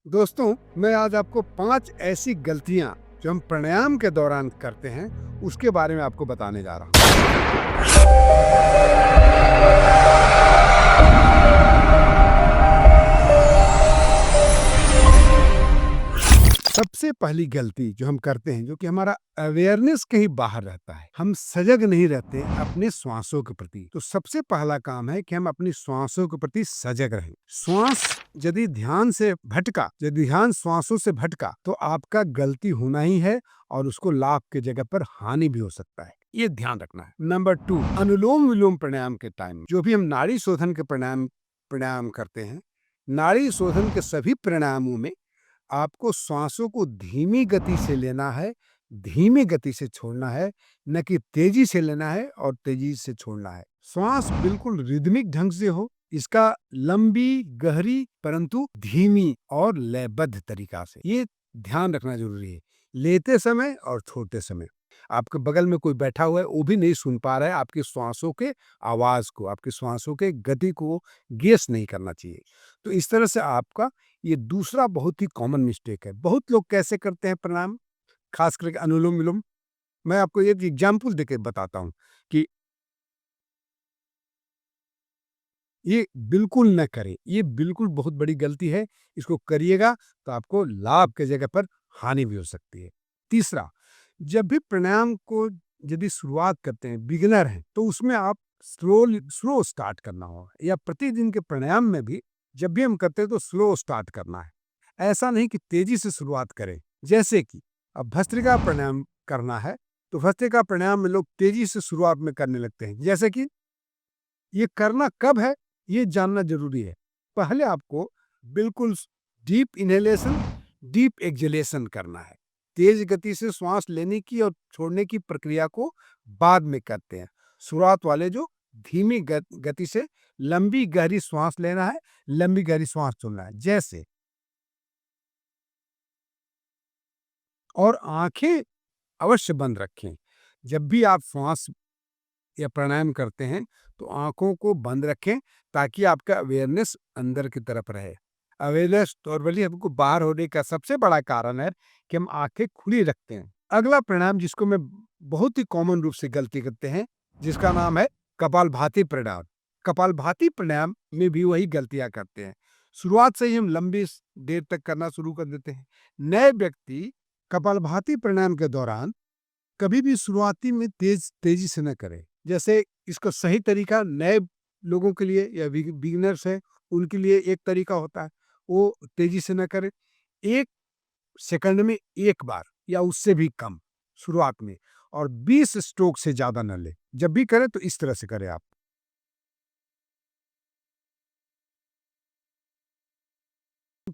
दोस्तों, मैं आज आपको 5 ऐसी गलतियाँ जो हम प्राणायाम के दौरान करते हैं, उसके बारे में आपको बताने जा रहा हूँ। सबसे पहली गलती जो हम करते हैं, जो कि हमारा अवेयरनेस कहीं बाहर रहता है, हम सजग नहीं रहते अपने श्वासों के प्रति। तो सबसे पहला काम है कि हम अपनी श्वासों के प्रति सजग रहें। श्वास यदि ध्यान श्वासों से भटका तो आपका गलती होना ही है और उसको लाभ के जगह पर हानि भी हो सकता है। ये ध्यान रखना है। नंबर 2, अनुलोम विलोम प्राणायाम के टाइम जो भी हम नाड़ी शोधन के प्राणायाम करते हैं, नाड़ी शोधन के सभी प्राणायामों में आपको श्वासों को धीमी गति से लेना है, धीमी गति से छोड़ना है, न कि तेजी से लेना है और तेजी से छोड़ना है। श्वास बिल्कुल रिदमिक ढंग से हो, इसका लंबी, गहरी परंतु धीमी और लयबद्ध तरीका से। ये ध्यान रखना जरूरी है। लेते समय और छोड़ते समय आपके बगल में कोई बैठा हुआ है, वो भी नहीं सुन पा रहा है आपकी श्वासों के आवाज को, आपकी श्वासों के गति को गेस नहीं करना चाहिए। तो इस तरह से आपका ये दूसरा बहुत ही कॉमन मिस्टेक है। बहुत लोग कैसे करते हैं प्राणायाम, खास करके अनुलोम विलोम। मैं आपको एक एग्जांपल देके बताता हूँ कि ये बिल्कुल न करें। ये बिल्कुल बहुत बड़ी गलती है। इसको करिएगा तो आपको लाभ की जगह पर हानि भी हो सकती है। तीसरा, जब भी प्राणायाम को यदि शुरुआत करते हैं, बिगिनर हैं, तो उसमें आप स्लो स्टार्ट करना होगा, या प्रतिदिन के प्राणायाम में भी जब भी हम करते हैं तो स्लो स्टार्ट करना है। ऐसा नहीं कि तेजी से शुरुआत करें। जैसे कि अब भस्त्रिका प्राणायाम करना है, तो भस्त्रिका प्राणायाम में लोग तेजी से शुरुआत में करने लगते हैं। जैसे कि ये करना कब है, ये जानना ज़रूरी है। पहले आपको बिल्कुल डीप इन्हेलेशन, डीप एक्सहेलेशन करना है। तेज़ गति से श्वास लेने की और छोड़ने की प्रक्रिया को बाद में करते हैं। शुरुआत वाले जो धीमी गति से लंबी गहरी श्वास लेना है, लंबी गहरी श्वास छोड़ना है। जैसे, और आँखें अवश्य बंद रखें। जब भी आप श्वास या प्राणायाम करते हैं तो आंखों को बंद रखें, ताकि आपका अवेयरनेस अंदर की तरफ रहे। अवेयरनेस नॉर्मली हमको बाहर होने का सबसे बड़ा कारण है कि हम आंखें खुली रखते हैं। अगला प्राणायाम जिसको मैं बहुत ही कॉमन रूप से गलती करते हैं, जिसका नाम है कपालभाति प्राणायाम। कपालभाति प्राणायाम में भी वही गलतियां करते हैं। शुरुआत से ही हम लंबी देर तक करना शुरू कर देते हैं। नए व्यक्ति कपालभाति प्राणायाम के दौरान कभी भी शुरुआती में तेजी से न करें। जैसे, इसका सही तरीका नए लोगों के लिए या बिगिनर्स है, उनके लिए एक तरीका होता है, वो तेजी से न करें। 1 सेकंड में 1 बार या उससे भी कम शुरुआत में, और 20 स्ट्रोक से ज़्यादा न लें। जब भी करें तो इस तरह से करें आप।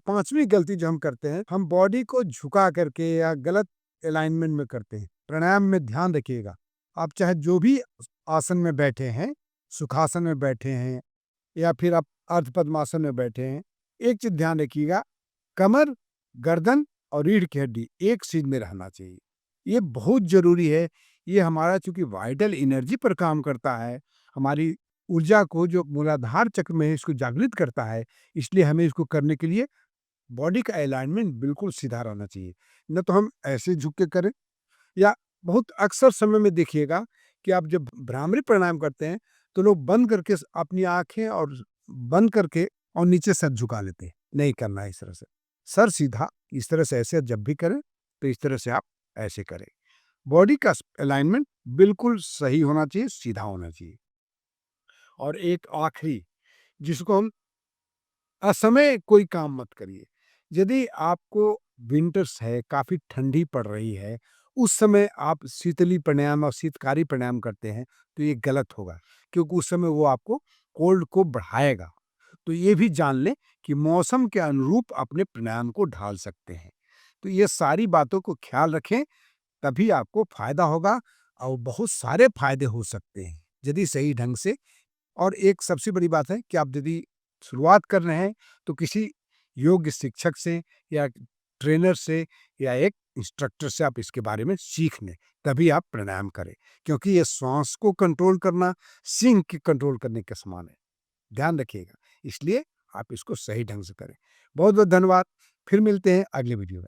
5वीं गलती जो हम करते हैं, हम बॉडी को झुका करके या गलत अलाइनमेंट में करते हैं। प्राणायाम में ध्यान रखिएगा, आप चाहे जो भी आसन में बैठे हैं, सुखासन में बैठे हैं या फिर आप अर्ध पद्मासन में बैठे हैं, एक चीज ध्यान रखिएगा, कमर, गर्दन और रीढ़ की हड्डी एक सीध में रहना चाहिए। ये बहुत जरूरी है। ये हमारा चूंकि वाइटल एनर्जी पर काम करता है, हमारी ऊर्जा को जो मूलाधार चक्र में है, इसको जागृत करता है। इसलिए हमें इसको करने के लिए बॉडी का अलाइनमेंट बिल्कुल सीधा रहना चाहिए। न तो हम ऐसे झुक के करें, या बहुत अक्सर समय में देखिएगा कि आप जब भ्रामरी प्राणायाम करते हैं तो लोग बंद करके अपनी आंखें और बंद करके और नीचे सर झुका लेते हैं। नहीं करना है इस तरह से। सर सीधा इस तरह से ऐसे जब भी करें तो इस तरह से आप ऐसे करें। बॉडी का अलाइनमेंट बिल्कुल सही होना चाहिए, सीधा होना चाहिए। और एक आखिरी, जिसको हम असमय कोई काम मत करिए। यदि आपको विंटर्स है, काफ़ी ठंडी पड़ रही है, उस समय आप शीतली प्राणायाम और शीतकारी प्राणायाम करते हैं, तो ये गलत होगा, क्योंकि उस समय वो आपको कोल्ड को बढ़ाएगा। तो ये भी जान लें कि मौसम के अनुरूप अपने प्राणायाम को ढाल सकते हैं। तो ये सारी बातों को ख्याल रखें, तभी आपको फ़ायदा होगा, और बहुत सारे फ़ायदे हो सकते हैं, यदि सही ढंग से। और एक सबसे बड़ी बात है कि आप यदि शुरुआत कर रहे हैं तो किसी योग्य शिक्षक से या ट्रेनर से या एक इंस्ट्रक्टर से आप इसके बारे में सीख लें, तभी आप प्राणायाम करें। क्योंकि ये श्वास को कंट्रोल करना सिंह के कंट्रोल करने के समान है। ध्यान रखिएगा, इसलिए आप इसको सही ढंग से करें। बहुत बहुत धन्यवाद। फिर मिलते हैं अगले वीडियो में।